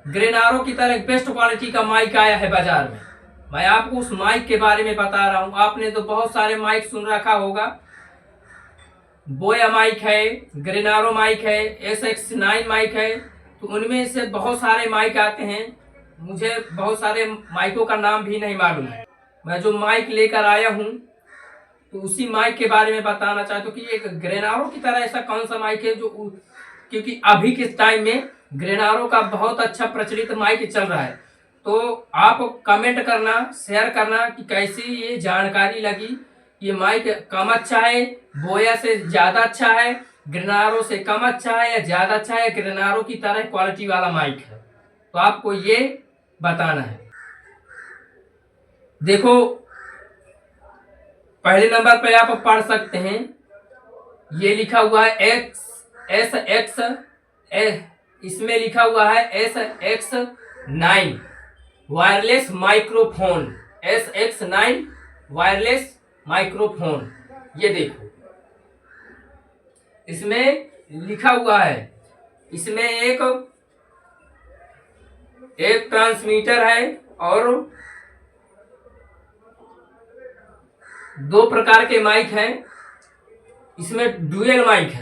ग्रेनारो की तरह best quality का माइक आया है बाजार में। मैं आपको उस माइक के बारे में बता रहा हूँ। आपने तो बहुत सारे माइक सुन रखा होगा, बोया माइक है, ग्रेनारो माइक है, SX9 माइक है, तो उनमें से बहुत सारे माइक आते हैं। मुझे बहुत सारे माइकों का नाम भी नहीं मालूम है। मैं जो माइक लेकर आया हूँ तो उसी माइक के बारे में बताना चाहता हूँ कि एक ग्रेनारो की तरह ऐसा कौन सा माइक है जो, क्योंकि अभी के टाइम में ग्रेनारो का बहुत अच्छा प्रचलित माइक चल रहा है। तो आप कमेंट करना, शेयर करना कि कैसी ये जानकारी लगी। ये माइक कम अच्छा है, बोया से ज़्यादा अच्छा है, ग्रेनारो से कम अच्छा है या ज़्यादा अच्छा है, ग्रेनारो की तरह क्वालिटी वाला माइक है, तो आपको ये बताना है। देखो, पहले नंबर पे आप पढ़ सकते हैं, ये लिखा हुआ है SX, इसमें लिखा हुआ है SX9 wireless microphone, SX9 wireless microphone. ये देखो, इसमें लिखा हुआ है, इसमें एक ट्रांसमीटर है और 2 प्रकार के माइक हैं। इसमें डुअल माइक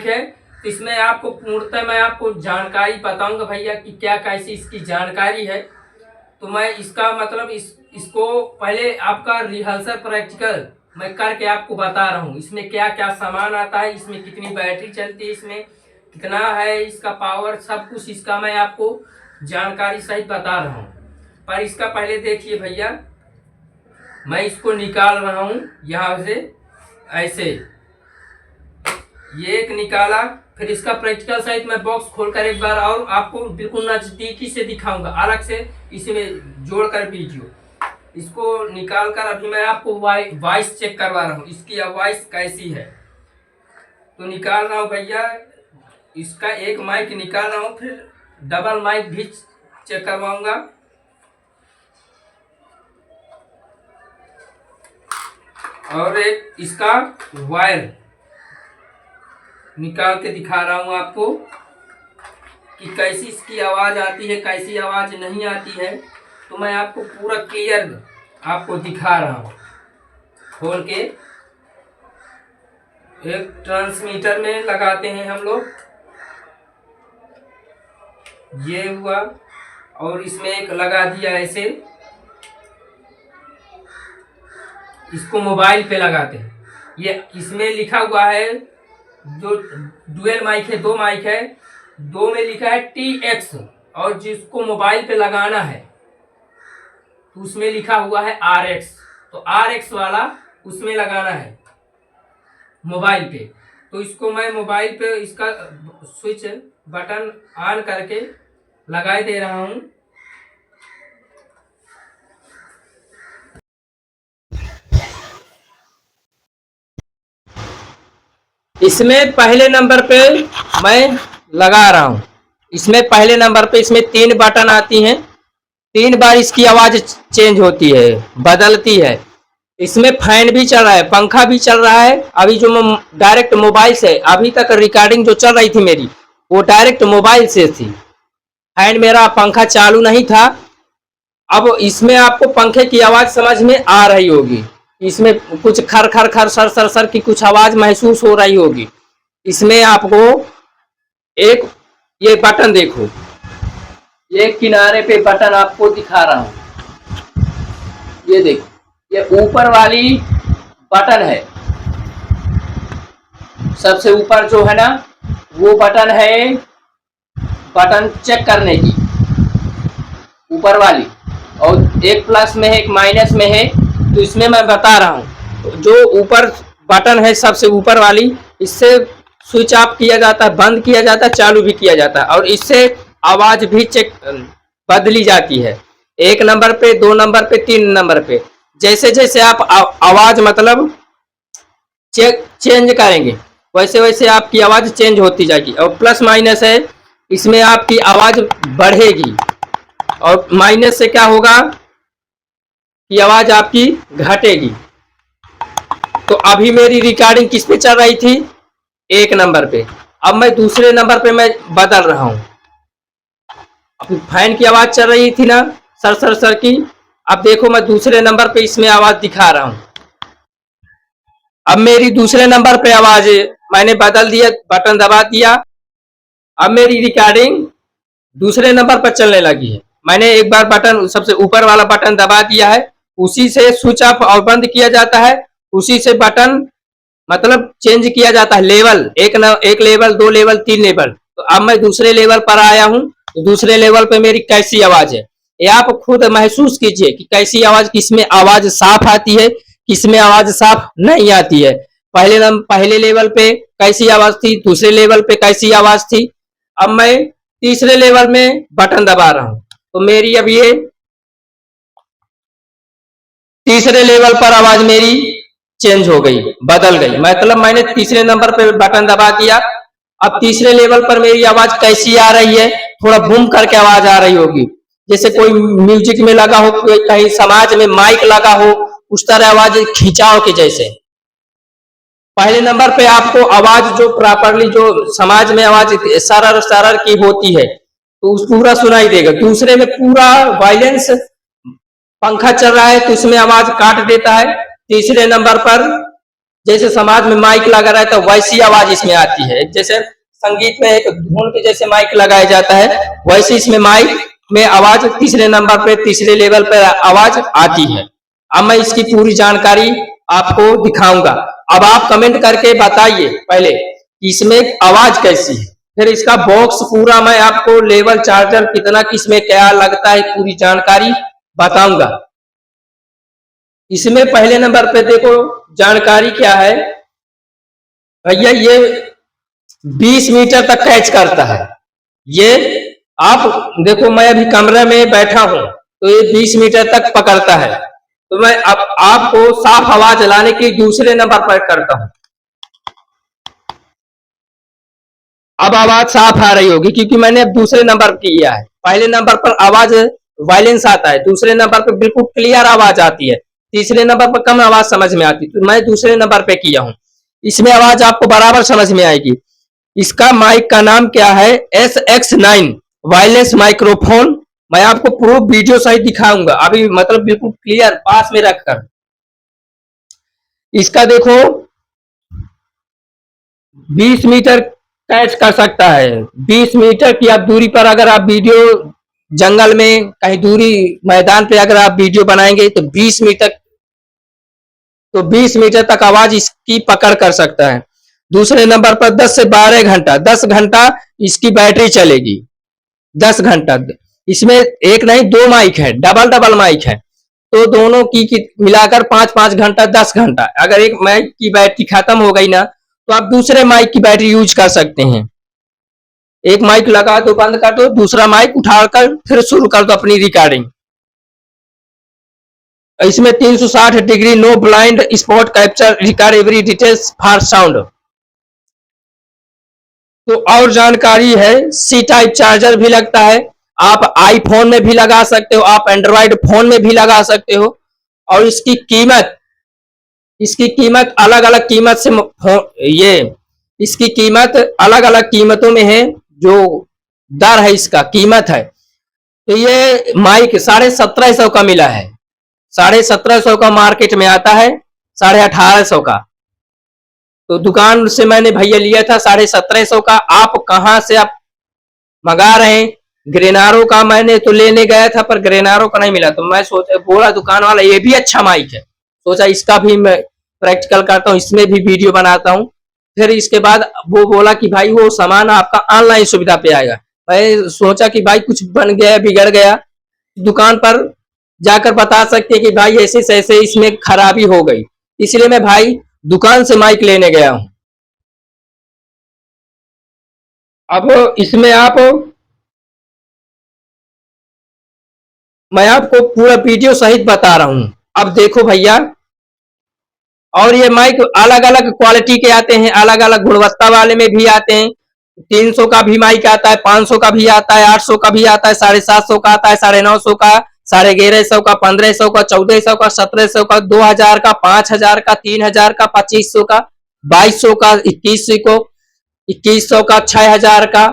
है, तो इसमें आपको पूर्णतः मैं आपको जानकारी बताऊंगा भैया कि क्या कैसी इसकी जानकारी है। तो मैं इसका मतलब इसको पहले आपका रिहर्सल प्रैक्टिकल मैं करके आपको बता रहा हूँ। इसमें क्या क्या सामान आता है, इसमें कितनी बैटरी चलती है, इसमें कितना है इसका पावर, सब कुछ इसका मैं आपको जानकारी सहित बता रहा हूँ। पर इसका पहले देखिए भैया, मैं इसको निकाल रहा हूँ यहाँ से, ऐसे ये एक निकाला। फिर इसका प्रैक्टिकल सहित मैं बॉक्स खोलकर एक बार और आपको बिल्कुल नजदीकी से दिखाऊंगा, अलग से इसमें जोड़कर वीडियो। इसको निकाल कर अभी मैं आपको वॉइस चेक करवा रहा हूँ, इसकी वॉइस कैसी है। तो निकाल रहा हूँ भैया, इसका एक माइक निकाल रहा हूँ, फिर डबल माइक भी चेक करवाऊंगा। और एक इसका वायर निकाल के दिखा रहा हूं आपको कि कैसी इसकी आवाज आती है, कैसी आवाज नहीं आती है। तो मैं आपको पूरा क्लियर आपको दिखा रहा हूं खोल के। एक ट्रांसमीटर में लगाते हैं हम लोग, ये हुआ, और इसमें एक लगा दिया ऐसे, इसको मोबाइल पे लगाते हैं। ये इसमें लिखा हुआ है, जो डुअल माइक है, 2 माइक है, 2 में लिखा है TX, और जिसको मोबाइल पे लगाना है तो उसमें लिखा हुआ है RX। तो RX वाला उसमें लगाना है मोबाइल पे। तो इसको मैं मोबाइल पे इसका स्विच बटन ऑन करके लगा दे रहा हूं। इसमें पहले नंबर पे मैं लगा रहा हूं। इसमें पहले नंबर पे इसमें 3 बटन आती हैं, 3 बार इसकी आवाज चेंज होती है, बदलती है। इसमें फैन भी चल रहा है, पंखा भी चल रहा है। अभी जो डायरेक्ट मोबाइल से अभी तक रिकॉर्डिंग जो चल रही थी मेरी, वो डायरेक्ट मोबाइल से थी। फैन मेरा, पंखा चालू नहीं था। अब इसमें आपको पंखे की आवाज समझ में आ रही होगी, इसमें कुछ खर खर खर सर सर सर की कुछ आवाज महसूस हो रही होगी। इसमें आपको एक ये बटन देखो, ये किनारे पे बटन आपको दिखा रहा हूं, ये देखो, ये ऊपर वाली बटन है, सबसे ऊपर जो है ना, वो बटन है बटन चेक करने की, ऊपर वाली। और एक प्लस में है, एक माइनस में है। तो इसमें मैं बता रहा हूं, जो ऊपर बटन है सबसे ऊपर वाली, इससे स्विच ऑफ किया जाता है, बंद किया जाता है, चालू भी किया जाता है, और इससे आवाज भी चेक बदली जाती है। 1 नंबर पे, 2 नंबर पे, 3 नंबर पे, जैसे जैसे आप आवाज मतलब चेंज करेंगे, वैसे वैसे आपकी आवाज चेंज होती जाएगी। और प्लस माइनस है, इसमें आपकी आवाज बढ़ेगी, और माइनस से क्या होगा कि आवाज आपकी घटेगी। तो अभी मेरी रिकॉर्डिंग किस पे चल रही थी? 1 नंबर पे। अब मैं दूसरे नंबर पे मैं बदल रहा हूं, फैन की आवाज चल रही थी ना सर सर सर की। अब देखो मैं दूसरे नंबर पे इसमें आवाज दिखा रहा हूं। अब मेरी दूसरे नंबर पे आवाज मैंने बदल दिया, बटन दबा दिया। अब मेरी रिकॉर्डिंग दूसरे नंबर पर चलने लगी है। मैंने एक बार बटन सबसे ऊपर वाला बटन दबा दिया है, उसी से स्विच ऑफ और बंद किया जाता है, उसी से बटन मतलब चेंज किया जाता है लेवल, एक लेवल, 2 लेवल, 3 लेवल। तो अब मैं दूसरे लेवल पर आया हूं, तो दूसरे लेवल पे मेरी कैसी आवाज है ये आप खुद महसूस कीजिए कि कैसी आवाज, किसमें आवाज साफ आती है, किसमें आवाज साफ नहीं आती है। पहले लेवल पे कैसी आवाज थी, दूसरे लेवल पे कैसी आवाज थी। अब मैं तीसरे लेवल में बटन दबा रहा हूं, तो मेरी अब ये तीसरे लेवल पर आवाज मेरी चेंज हो गई, बदल गई। मतलब मैंने तीसरे नंबर पे बटन दबा दिया। अब तीसरे लेवल पर मेरी आवाज कैसी आ रही है, थोड़ा बूम करके आवाज आ रही होगी, जैसे कोई म्यूजिक में लगा हो, कोई कहीं समाज में माइक लगा हो, उस तरह आवाज खिंचाव के जैसे। पहले नंबर पे आपको आवाज जो प्रॉपरली जो समाज में आवाज सरर सरर की होती है तो उस पूरा सुनाई देगा। दूसरे में पूरा वायलेंस, पंखा चल रहा है तो इसमें आवाज काट देता है। तीसरे नंबर पर जैसे समाज में माइक लगा रहता है वैसी आवाज इसमें आती है। जैसे संगीत में एक धुन के जैसे माइक लगाया जाता है, वैसे इसमें माइक में आवाज तीसरे नंबर पे, तीसरे लेवल पे आवाज आती है। अब मैं इसकी पूरी जानकारी आपको दिखाऊंगा। अब आप कमेंट करके बताइए पहले इसमें आवाज कैसी है, फिर इसका बॉक्स पूरा मैं आपको लेवल चार्जर कितना, किसमें क्या लगता है, पूरी जानकारी बताऊंगा। इसमें पहले नंबर पे देखो जानकारी क्या है भैया, ये 20 मीटर तक कैच करता है। ये आप देखो मैं अभी कमरे में बैठा हूं तो ये 20 मीटर तक पकड़ता है। तो मैं अब आपको साफ आवाज लाने की दूसरे नंबर पर करता हूं। अब आवाज साफ आ रही होगी क्योंकि मैंने अब दूसरे नंबर किया है। पहले नंबर पर आवाज वायलेंस आता है, दूसरे नंबर पर बिल्कुल क्लियर आवाज आती है, तीसरे नंबर पर कम आवाज समझ में आती है। तो मैं दूसरे नंबर पे किया हूं, इसमें आवाज आपको बराबर समझ में आएगी। इसका माइक का नाम क्या है, SX9 वायरलेस माइक्रोफोन। मैं आपको प्रूफ वीडियो सहित दिखाऊंगा अभी, मतलब बिल्कुल क्लियर पास में रखकर। इसका देखो 20 मीटर कैच कर सकता है। 20 मीटर की आप दूरी पर अगर आप वीडियो जंगल में कहीं दूरी मैदान पे अगर आप वीडियो बनाएंगे तो 20 मीटर तक आवाज इसकी पकड़ कर सकता है। दूसरे नंबर पर 10 से 12 घंटा, 10 घंटा इसकी बैटरी चलेगी, 10 घंटा। इसमें एक नहीं 2 माइक है, डबल डबल माइक है, तो दोनों की मिलाकर 5-5 घंटा, 10 घंटा। अगर एक माइक की बैटरी खत्म हो गई ना तो आप दूसरे माइक की बैटरी यूज कर सकते हैं। एक माइक लगा दो, बंद कर दो, दूसरा माइक उठाकर फिर शुरू कर दो अपनी रिकॉर्डिंग। इसमें 360 degree no blind spot capture, record every details for sound. तो और जानकारी है, सी टाइप चार्जर भी लगता है, आप आईफोन में भी लगा सकते हो, आप एंड्रॉइड फोन में भी लगा सकते हो। और इसकी कीमत अलग अलग कीमत से ये इसकी कीमत अलग अलग कीमतों में है, जो दर है इसका कीमत है। तो ये माइक 1750 का मिला है, 1750 का मार्केट में आता है, 1850 का। तो दुकान से मैंने भैया लिया था 1750 का। आप कहां से आप मंगा रहे हैं? ग्रेनारो का मैंने तो लेने गया था पर ग्रेनारो का नहीं मिला, तो मैं सोचा, बोला दुकान वाला ये भी अच्छा माइक है, सोचा इसका भी मैं प्रैक्टिकल करता हूँ, इसमें भी वीडियो बनाता हूँ। फिर इसके बाद वो बोला कि भाई वो सामान आपका ऑनलाइन सुविधा पे आएगा। मैं सोचा कि भाई कुछ बन गया, बिगड़ गया, दुकान पर जाकर बता सकते हैं कि भाई ऐसे ऐसे इसमें खराबी हो गई, इसलिए मैं भाई दुकान से माइक लेने गया हूं। अब इसमें मैं आपको पूरा वीडियो सहित बता रहा हूं। अब देखो भैया, और ये माइक अलग अलग क्वालिटी के आते हैं, अलग अलग गुणवत्ता वाले में भी आते हैं। 300 का भी माइक आता है, 500 का भी आता है, 800 का भी आता है, 750 का आता है, 950 का, 1150 का, 1500 का, 1400 का, 1700 का, 2000 का, 5000 का, 3000 का, 2500 का, 2200 का, 2100 का, 6000 का,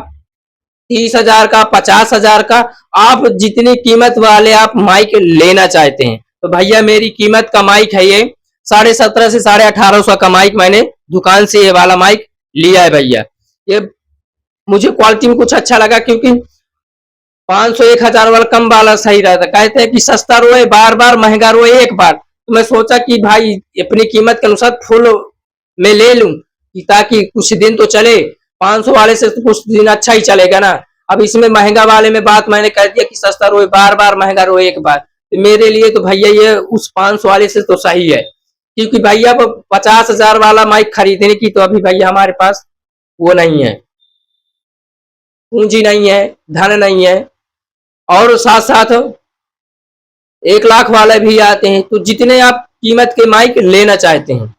30,000 का, 50,000 का, आप जितनी कीमत वाले आप माइक लेना चाहते हैं। तो भैया मेरी कीमत का माइक है ये 17,500 से 18,500 का माइक मैंने दुकान से ये वाला माइक लिया है भैया। ये मुझे क्वालिटी में कुछ अच्छा लगा, क्योंकि 500 1,000 वाला कम वाला सही रहता। कहते हैं कि सस्ता रोए बार बार, महंगा रोए एक बार। तो मैं सोचा कि भाई अपनी कीमत के अनुसार फुल में ले लूं, कि ताकि कुछ दिन तो चले। 500 वाले से तो कुछ दिन अच्छा ही चलेगा ना। अब इसमें महंगा वाले में बात मैंने कह दिया कि सस्ता रोए बार बार, महंगा रोए एक बार। तो मेरे लिए तो भैया ये उस 500 वाले से तो सही है, क्योंकि भैया 50,000 वाला माइक खरीदने की तो अभी भैया हमारे पास वो नहीं है, पूंजी नहीं है, धन नहीं है। और साथ साथ 1 लाख वाले भी आते हैं। तो जितने आप कीमत के माइक लेना चाहते हैं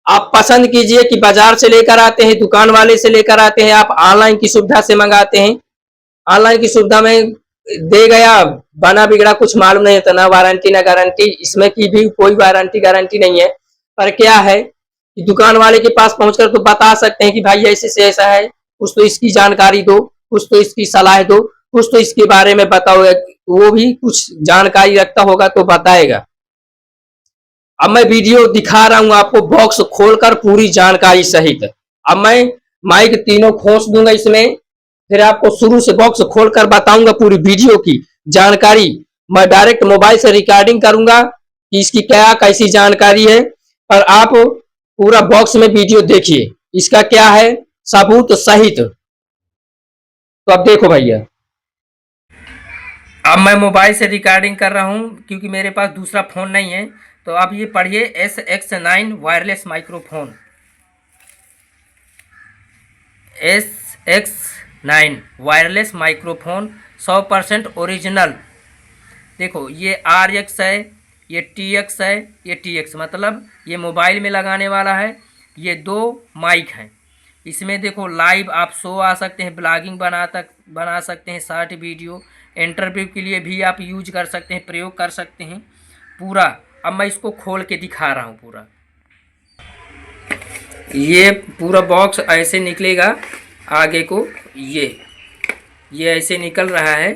आप पसंद कीजिए, कि बाजार से लेकर आते हैं, दुकान वाले से लेकर आते हैं, आप ऑनलाइन की सुविधा से मंगाते हैं। ऑनलाइन की सुविधा में दे गया, बना बिगड़ा कुछ मालूम नहीं होता, ना वारंटी ना गारंटी, इसमें की भी कोई वारंटी गारंटी नहीं है। पर क्या है कि दुकान वाले के पास पहुंचकर तो बता सकते हैं कि भाई ऐसे से ऐसा है, कुछ तो इसकी जानकारी दो, कुछ तो इसकी सलाह दो, कुछ तो इसके बारे में बताओ। वो भी कुछ जानकारी रखता होगा तो बताएगा। अब मैं वीडियो दिखा रहा हूं आपको बॉक्स खोलकर पूरी जानकारी सहित। अब मैं माइक तीनों खोस दूंगा इसमें, फिर आपको शुरू से बॉक्स खोलकर बताऊंगा पूरी वीडियो की जानकारी। मैं डायरेक्ट मोबाइल से रिकॉर्डिंग करूंगा कि इसकी क्या कैसी जानकारी है, और आप पूरा बॉक्स में वीडियो देखिए इसका क्या है सबूत सहित। तो अब देखो भैया, अब मैं मोबाइल से रिकॉर्डिंग कर रहा हूं क्योंकि मेरे पास दूसरा फ़ोन नहीं है। तो अब ये पढ़िए SX9 wireless microphone, SX9 wireless microphone 100% original. देखो ये RX है, ये TX है, ये TX, मतलब ये मोबाइल में लगाने वाला है। ये 2 माइक हैं। इसमें देखो लाइव आप शो आ सकते हैं, ब्लॉगिंग बना सकते हैं, शॉर्ट वीडियो, इंटरव्यू के लिए भी आप यूज कर सकते हैं, प्रयोग कर सकते हैं पूरा। अब मैं इसको खोल के दिखा रहा हूँ पूरा। ये पूरा बॉक्स ऐसे निकलेगा आगे को, ये ऐसे निकल रहा है।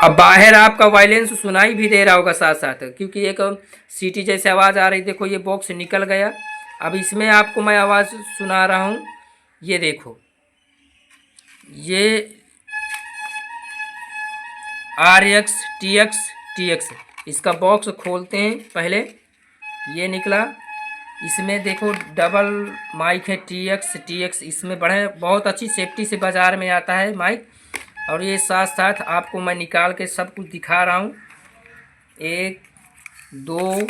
अब बाहर आपका वायलेंस सुनाई भी दे रहा होगा साथ साथ, क्योंकि एक सीटी जैसे आवाज़ आ रही। देखो ये बॉक्स निकल गया। अब इसमें आपको मैं आवाज़ सुना रहा हूँ, ये देखो, ये RX TX। इसका बॉक्स खोलते हैं पहले। ये निकला, इसमें देखो डबल माइक है, TX। इसमें बड़े बहुत अच्छी सेफ्टी से बाज़ार में आता है माइक। और ये साथ साथ आपको मैं निकाल के सब कुछ दिखा रहा हूँ। 1 2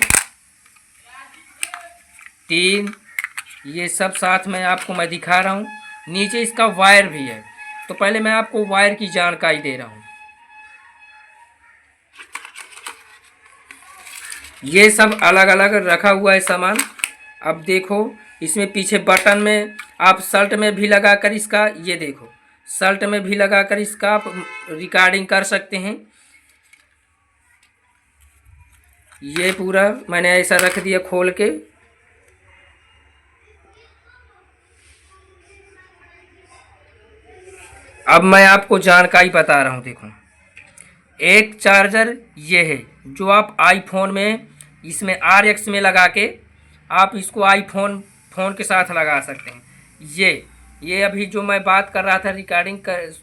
3, ये सब साथ में आपको मैं दिखा रहा हूँ। नीचे इसका वायर भी है। तो पहले मैं आपको वायर की जानकारी दे रहा हूँ। ये सब अलग अलग रखा हुआ है सामान। अब देखो इसमें पीछे बटन में आप शर्ट में भी लगाकर इसका, ये देखो शर्ट में भी लगाकर इसका आप रिकॉर्डिंग कर सकते हैं। ये पूरा मैंने ऐसा रख दिया खोल के। अब मैं आपको जानकारी बता रहा हूँ। देखो एक चार्जर ये है जो आप आईफोन में, इसमें RX में लगा के आप इसको आईफोन फ़ोन के साथ लगा सकते हैं। ये अभी जो मैं बात कर रहा था, रिकॉर्डिंग कर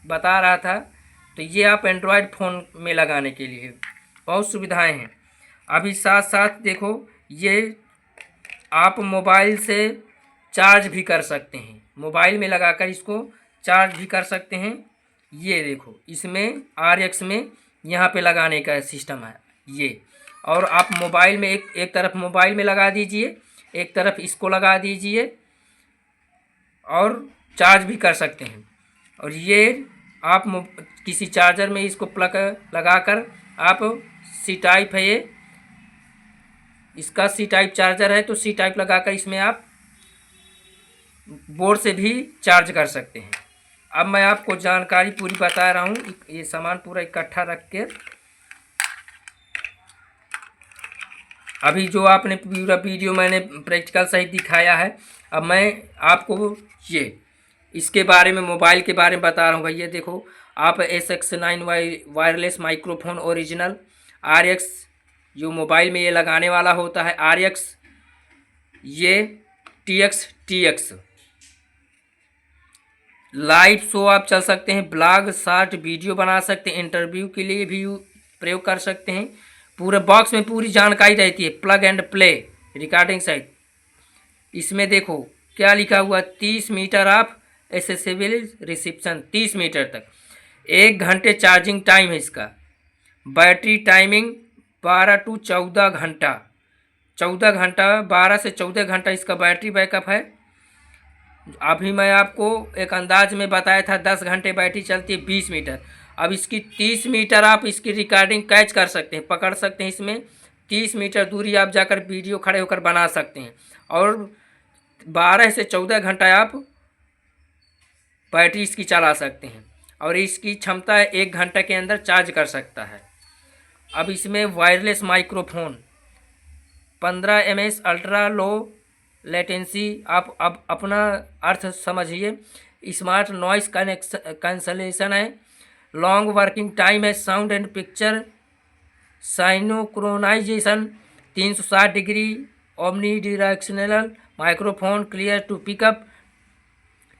बता रहा था, तो ये आप एंड्रॉयड फ़ोन में लगाने के लिए बहुत सुविधाएं हैं। अभी साथ साथ देखो ये आप मोबाइल से चार्ज भी कर सकते हैं, मोबाइल में लगाकर इसको चार्ज भी कर सकते हैं। ये देखो इसमें RX में यहाँ पे लगाने का सिस्टम है ये। और आप मोबाइल में एक तरफ मोबाइल में लगा दीजिए, एक तरफ इसको लगा दीजिए और चार्ज भी कर सकते हैं। और ये आप किसी चार्जर में इसको प्लग लगाकर आप C टाइप है ये, इसका C टाइप चार्जर है, तो C टाइप लगाकर इसमें आप बोर्ड से भी चार्ज कर सकते हैं। अब मैं आपको जानकारी पूरी बता रहा हूँ। ये सामान पूरा इकट्ठा रख के अभी जो आपने पूरा वीडियो मैंने प्रैक्टिकल सहित दिखाया है। अब मैं आपको इसके बारे में, मोबाइल के बारे में बता रहा हूँ भैया। देखो आप SX9 wireless microphone original RX, जो मोबाइल में ये लगाने वाला होता है RX, ये TX लाइव शो आप चल सकते हैं, ब्लॉग शॉर्ट वीडियो बना सकते हैं, इंटरव्यू के लिए भी प्रयोग कर सकते हैं। पूरे बॉक्स में पूरी जानकारी रहती है, plug and play recording site. इसमें देखो क्या लिखा हुआ, 30 meter of accessible reception, 30 meter तक, 1 घंटे चार्जिंग टाइम है इसका। बैटरी टाइमिंग 12 to 14 घंटा, 14 घंटा, 12 से 14 घंटा इसका बैटरी बैकअप है। अभी मैं आपको एक अंदाज में बताया था 10 घंटे बैटरी चलती है 20 मीटर। अब इसकी 30 मीटर आप इसकी रिकॉर्डिंग कैच कर सकते हैं, पकड़ सकते हैं। इसमें 30 मीटर दूरी आप जाकर वीडियो खड़े होकर बना सकते हैं, और 12 से 14 घंटा आप बैटरी इसकी चला सकते हैं, और इसकी क्षमता 1 घंटे के अंदर चार्ज कर सकता है। अब इसमें wireless microphone 15 mAh ultra low latency, आप अब अपना अर्थ समझिए। स्मार्ट नॉइस कैंसलेशन है, लॉन्ग वर्किंग टाइम है, sound and picture synchronization 360 degree, omni directional microphone, clear to pickup,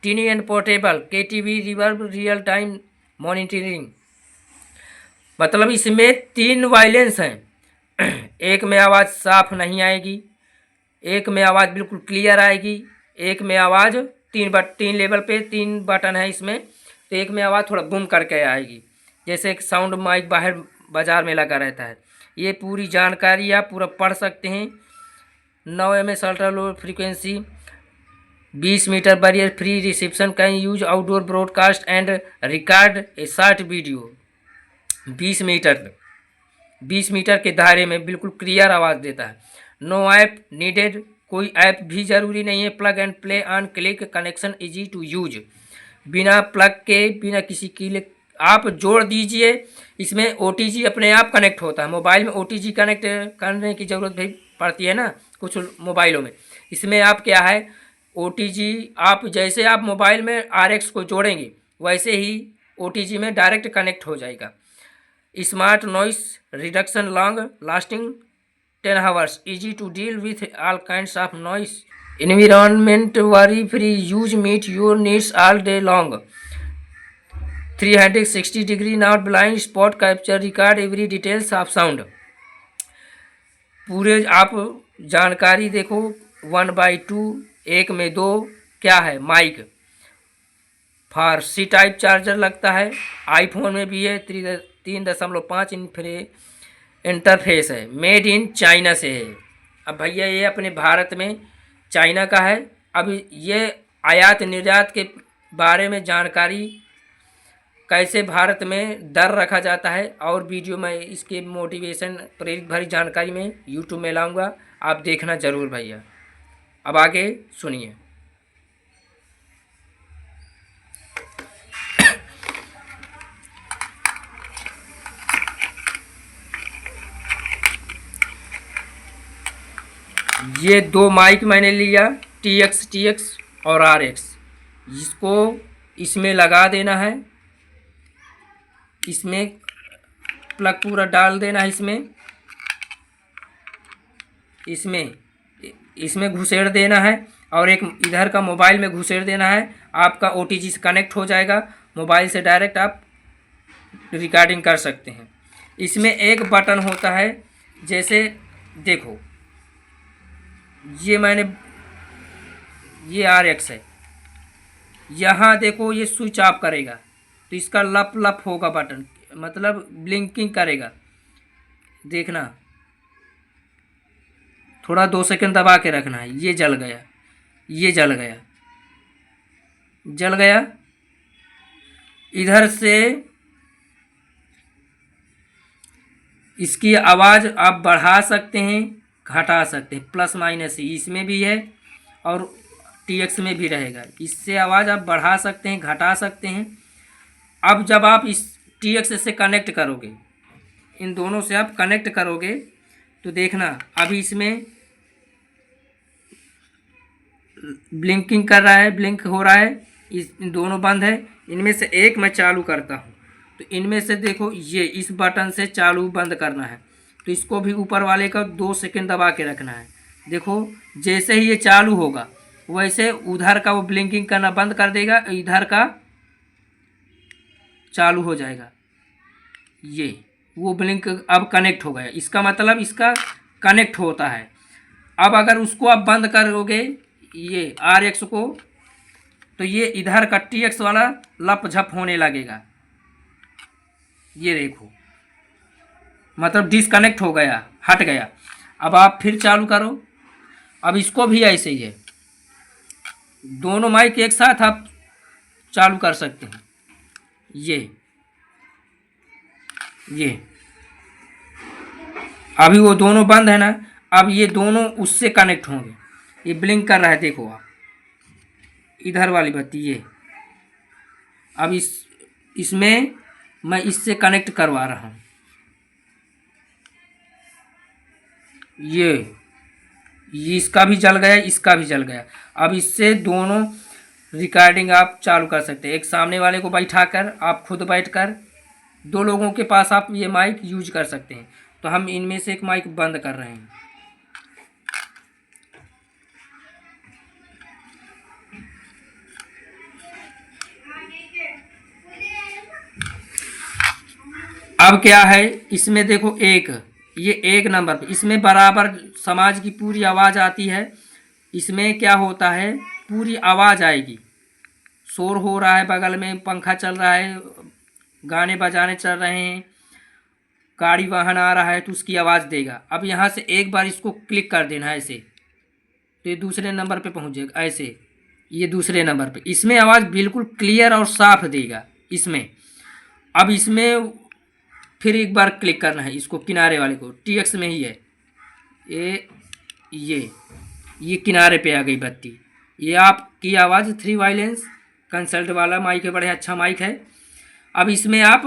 tiny and portable, KTV reverb, real time monitoring. मतलब इसमें 3 violence हैं। एक में आवाज़ साफ नहीं आएगी, एक में आवाज़ बिल्कुल क्लियर आएगी, एक में आवाज़ 3 लेवल पे 3 बटन है इसमें, तो एक में आवाज़ थोड़ा बूम करके आएगी, जैसे एक साउंड माइक बाहर बाज़ार में लगा रहता है। ये पूरी जानकारी आप पूरा पढ़ सकते हैं। 9 mAh ultra low frequency, 20 meter barrier free reception, can use outdoor broadcast and record a short video. 20 meter के दायरे में बिल्कुल क्लियर आवाज़ देता है। नो ऐप नीडेड, कोई ऐप भी ज़रूरी नहीं है। Plug and play on click, connection easy to use, बिना प्लग के, बिना किसी क्लिक आप जोड़ दीजिए। इसमें OTG अपने आप कनेक्ट होता है। मोबाइल में OTG कनेक्ट करने की ज़रूरत भी पड़ती है ना कुछ मोबाइलों में। इसमें आप क्या है, OTG आप जैसे आप मोबाइल में RX को जोड़ेंगे वैसे ही OTG में डायरेक्ट कनेक्ट हो जाएगा। Smart noise reduction, long lasting 10 hours, easy to deal with all kinds of noise, environment worry free, use meet your needs all day long, 360 degree not blind spot capture, record every details of sound। पूरे आप जानकारी देखो 1/2, 1 में 2 क्या है, mic for C type charger लगता है, iPhone में भी है। 3.5 इंच इंटरफेस है, मेड इन चाइना से है। अब भैया ये अपने भारत में चाइना का है। अब ये आयात निर्यात के बारे में जानकारी, कैसे भारत में दर रखा जाता है, और वीडियो में इसके मोटिवेशन प्रेरित भरी जानकारी में यूट्यूब में लाऊंगा, आप देखना ज़रूर भैया। अब आगे सुनिए। ये 2 माइक मैंने लिया, TX और RX। इसको इसमें लगा देना है, इसमें प्लग पूरा डाल देना है, इसमें घुसेड़ देना है, और एक इधर का मोबाइल में घुसेड़ देना है। आपका OTG से कनेक्ट हो जाएगा, मोबाइल से डायरेक्ट आप रिकॉर्डिंग कर सकते हैं। इसमें एक बटन होता है, जैसे देखो ये RX है, यहाँ देखो ये स्विच ऑफ करेगा तो इसका लप लप होगा बटन, मतलब ब्लिंकिंग करेगा। देखना, थोड़ा 2 सेकंड दबा के रखना है। ये जल गया, ये जल गया। इधर से इसकी आवाज़ आप बढ़ा सकते हैं, घटा सकते हैं, प्लस माइनस ही इसमें भी है और TX में भी रहेगा। इससे आवाज़ आप बढ़ा सकते हैं, घटा सकते हैं। अब जब आप इस TX से कनेक्ट करोगे, इन दोनों से आप कनेक्ट करोगे तो देखना, अभी इसमें ब्लिंकिंग कर रहा है, ब्लिंक हो रहा है, इन दोनों बंद है। इनमें से एक मैं चालू करता हूँ, तो इनमें से देखो ये इस बटन से चालू बंद करना है, तो इसको भी ऊपर वाले का 2 सेकंड दबा के रखना है। देखो जैसे ही ये चालू होगा वैसे उधर का वो ब्लिंकिंग करना बंद कर देगा, इधर का चालू हो जाएगा। ये वो ब्लिंक अब कनेक्ट हो गया, इसका मतलब इसका कनेक्ट होता है। अब अगर उसको आप बंद करोगे ये RX को, तो ये इधर का TX वाला लप झप होने लगेगा। ये देखो मतलब डिसकनेक्ट हो गया, हट गया। अब आप फिर चालू करो। अब इसको भी ऐसे ही है, दोनों माइक एक साथ आप चालू कर सकते हैं। ये अभी वो दोनों बंद है ना, अब ये दोनों उससे कनेक्ट होंगे। ये ब्लिंक कर रहा है, देखो आप इधर वाली बत्ती ये। अब इसमें मैं इससे कनेक्ट करवा रहा हूँ। ये इसका भी जल गया, इसका भी जल गया। अब इससे दोनों रिकॉर्डिंग आप चालू कर सकते हैं। एक सामने वाले को बैठाकर, आप खुद बैठकर, 2 लोगों के पास आप ये माइक यूज कर सकते हैं। तो हम इनमें से एक माइक बंद कर रहे हैं। अब क्या है इसमें देखो, ये 1 नंबर पे इसमें बराबर समाज की पूरी आवाज़ आती है। इसमें क्या होता है, पूरी आवाज़ आएगी। शोर हो रहा है, बगल में पंखा चल रहा है, गाने बजाने चल रहे हैं, गाड़ी वाहन आ रहा है, तो उसकी आवाज़ देगा। अब यहाँ से एक बार इसको क्लिक कर देना है ऐसे, तो ये दूसरे नंबर पे पहुँच जाएगा। ऐसे ये दूसरे नंबर पे, इसमें आवाज़ बिल्कुल क्लियर और साफ देगा इसमें। अब इसमें फिर एक बार क्लिक करना है, इसको किनारे वाले को, TX में ही है ये किनारे पे आ गई बत्ती। ये आपकी आवाज़ 3 वायलेंस कंसल्ट वाला माइक है, बड़े अच्छा माइक है। अब इसमें आप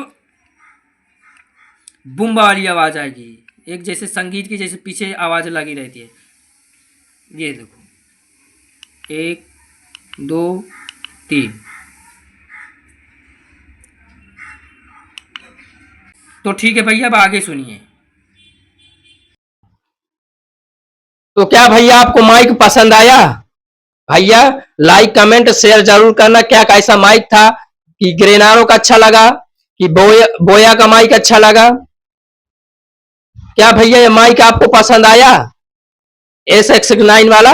बूम वाली आवाज़ आएगी, एक जैसे संगीत की जैसे पीछे आवाज़ लगी रहती है। ये देखो 1 2 3। तो ठीक है भैया, अब आगे सुनिए। तो क्या भैया आपको माइक पसंद आया? भैया लाइक कमेंट शेयर जरूर करना। क्या कैसा माइक था, कि ग्रेनारो का अच्छा लगा, कि बोया का माइक अच्छा लगा? क्या भैया ये माइक आपको पसंद आया, SX9 वाला?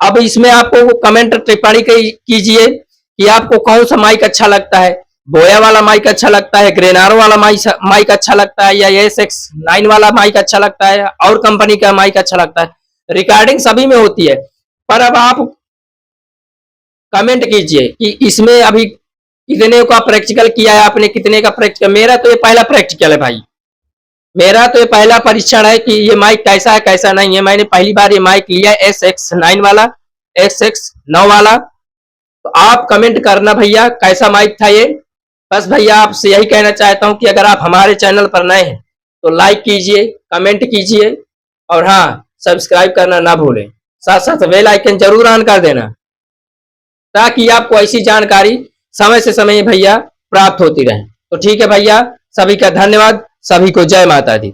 अब इसमें आपको कमेंट टिप्पणी कीजिए कि आपको कौन सा माइक अच्छा लगता है, बोया वाला माइक अच्छा लगता है, ग्रेनारो वाला माइक अच्छा लगता है, या SX9 वाला माइक अच्छा लगता है, और कंपनी का माइक अच्छा लगता है। रिकॉर्डिंग सभी में होती है, पर अब आप कमेंट कीजिए कि इसमें अभी कितने का प्रैक्टिकल किया है आपने, कितने का प्रैक्टिकल। मेरा तो ये पहला प्रैक्टिकल है भाई, मेरा तो ये पहला परीक्षण है कि ये माइक कैसा है कैसा नहीं है। मैंने पहली बार ये माइक लिया SX9 वाला, SX9 वाला। तो आप कमेंट करना भैया कैसा माइक था ये। बस भैया आपसे यही कहना चाहता हूं कि अगर आप हमारे चैनल पर नए हैं तो लाइक कीजिए, कमेंट कीजिए, और हाँ सब्सक्राइब करना ना भूलें। साथ साथ बेल आइकन जरूर ऑन कर देना, ताकि आपको ऐसी जानकारी समय से समय भैया प्राप्त होती रहे। तो ठीक है भैया, सभी का धन्यवाद, सभी को जय माता दी।